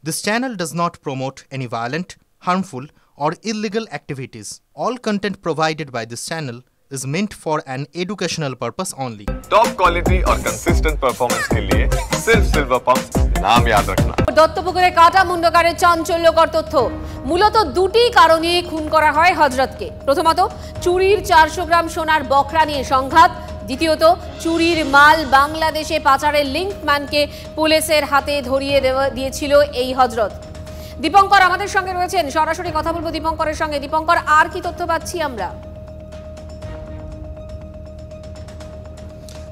This channel does not promote any violent, harmful, or illegal activities. All content provided by this channel is meant for an educational purpose only. Top quality और consistent performance के लिए सिर्फ silver pump नाम याद रखना। দত্তপুকুরে কাটা মুন্ডকারের চাঞ্চল্যকর তথ্য। মূলত দুটি কারণে খুন করা হয় হযরতকে। প্রথমত চুরির 400 গ্রাম সোনার বকরা নিয়ে সংঘাত, দ্বিতীয়ত চুরির মাল বাংলাদেশে পাচারের লিঙ্কম্যানকে পুলিশের হাতে ধরিয়ে দিয়েছিল এই হযরত। দীপঙ্কর আমাদের সঙ্গে রয়েছেন, সরাসরি কথা বলবো দীপঙ্করের সঙ্গে। দীপঙ্কর, আর কি তথ্য পাচ্ছি আমরা?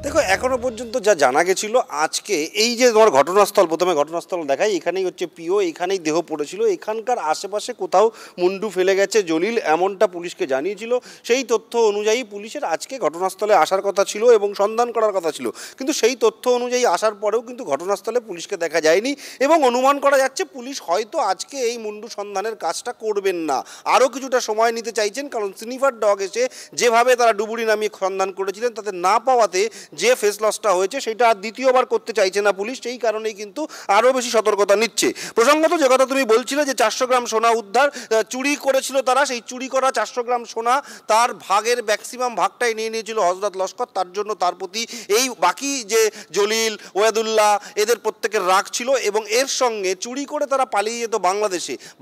দেখো, এখনো পর্যন্ত যা জানা গেছিল, আজকে এই যে তোমার ঘটনাস্থল, প্রথমে ঘটনাস্থল দেখাই, এখানেই হচ্ছে পিও, এখানেই দেহ পড়েছিল, এখানকার আশেপাশে কোথাও মুন্ডু ফেলে গেছে জলিল, এমনটা পুলিশকে জানিয়েছিল। সেই তথ্য অনুযায়ী পুলিশের আজকে ঘটনাস্থলে আসার কথা ছিল এবং সন্ধান করার কথা ছিল, কিন্তু সেই তথ্য অনুযায়ী আসার পরেও কিন্তু ঘটনাস্থলে পুলিশকে দেখা যায়নি এবং অনুমান করা যাচ্ছে পুলিশ হয়তো আজকে এই মুন্ডু সন্ধানের কাজটা করবেন না, আরও কিছুটা সময় নিতে চাইছেন। কারণ স্নিফার ডগ এসে যেভাবে তারা ডুবুরি নামিয়ে সন্ধান করেছিলেন, তাতে না পাওয়াতে যে ফেস লসটা হয়েছে সেটা আর দ্বিতীয়বার করতে চাইছে না পুলিশ, সেই কারণেই কিন্তু আরও বেশি সতর্কতা নিচ্ছে। প্রসঙ্গত যে কথা তুমি বলছিলে যে 400 গ্রাম সোনা উদ্ধার, চুরি করেছিল তারা, সেই চুরি করা 400 গ্রাম সোনা তার ভাগের ম্যাক্সিমাম ভাগটাই নিয়ে নিয়েছিল হযরত লস্কর। তার জন্য তার প্রতি এই বাকি যে জলিল, ওয়াদুল্লাহ, এদের প্রত্যেকের রাগ ছিল এবং এর সঙ্গে চুরি করে তারা পালিয়ে যেত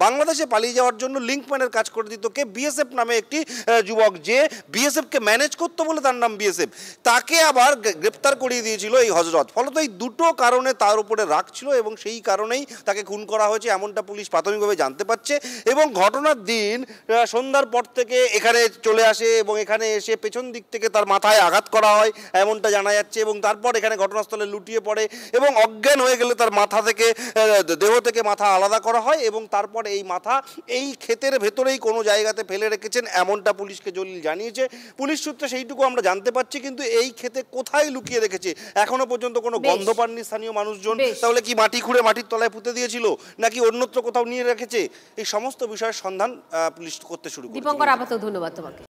বাংলাদেশে পালিয়ে যাওয়ার জন্য লিঙ্কম্যানের কাজ করে দিত কে, বিএসএফ নামে একটি যুবক, যে বিএসএফকে ম্যানেজ করতো বলে তার নাম বিএসএফ, তাকে আবার গ্রেপ্তার করিয়ে দিয়েছিল এই হযরত। ফলত এই দুটো কারণে তার উপরে রাগ ছিল এবং সেই কারণেই তাকে খুন করা হয়েছে, এমনটা পুলিশ প্রাথমিকভাবে জানতে পারছে। এবং ঘটনার দিন সন্ধ্যার পর থেকে এখানে চলে আসে এবং এখানে এসে পেছন দিক থেকে তার মাথায় আঘাত করা হয়, এমনটা জানা যাচ্ছে। এবং তারপর এখানে ঘটনাস্থলে লুটিয়ে পড়ে এবং অজ্ঞান হয়ে গেলে তার মাথা থেকে, দেহ থেকে মাথা আলাদা করা হয় এবং তারপর এই মাথা এই ক্ষেতের ভেতরেই কোনো জায়গাতে ফেলে রেখেছেন, এমনটা পুলিশকে জলিল জানিয়েছে। পুলিশ সূত্রে সেইটুকু আমরা জানতে পারছি, কিন্তু এই ক্ষেতে কোথায় লুকিয়ে রেখেছে এখনো পর্যন্ত কোনো গন্ধ পাননি স্থানীয় মানুষজন। তাহলে কি মাটি খুঁড়ে মাটির তলায় পুঁতে দিয়েছিল, নাকি অন্যত্র কোথাও নিয়ে রেখেছে, এই সমস্ত বিষয়ের সন্ধান পুলিশ করতে শুরু করেছে। দীপঙ্কর, আপাতত ধন্যবাদ তোমাকে।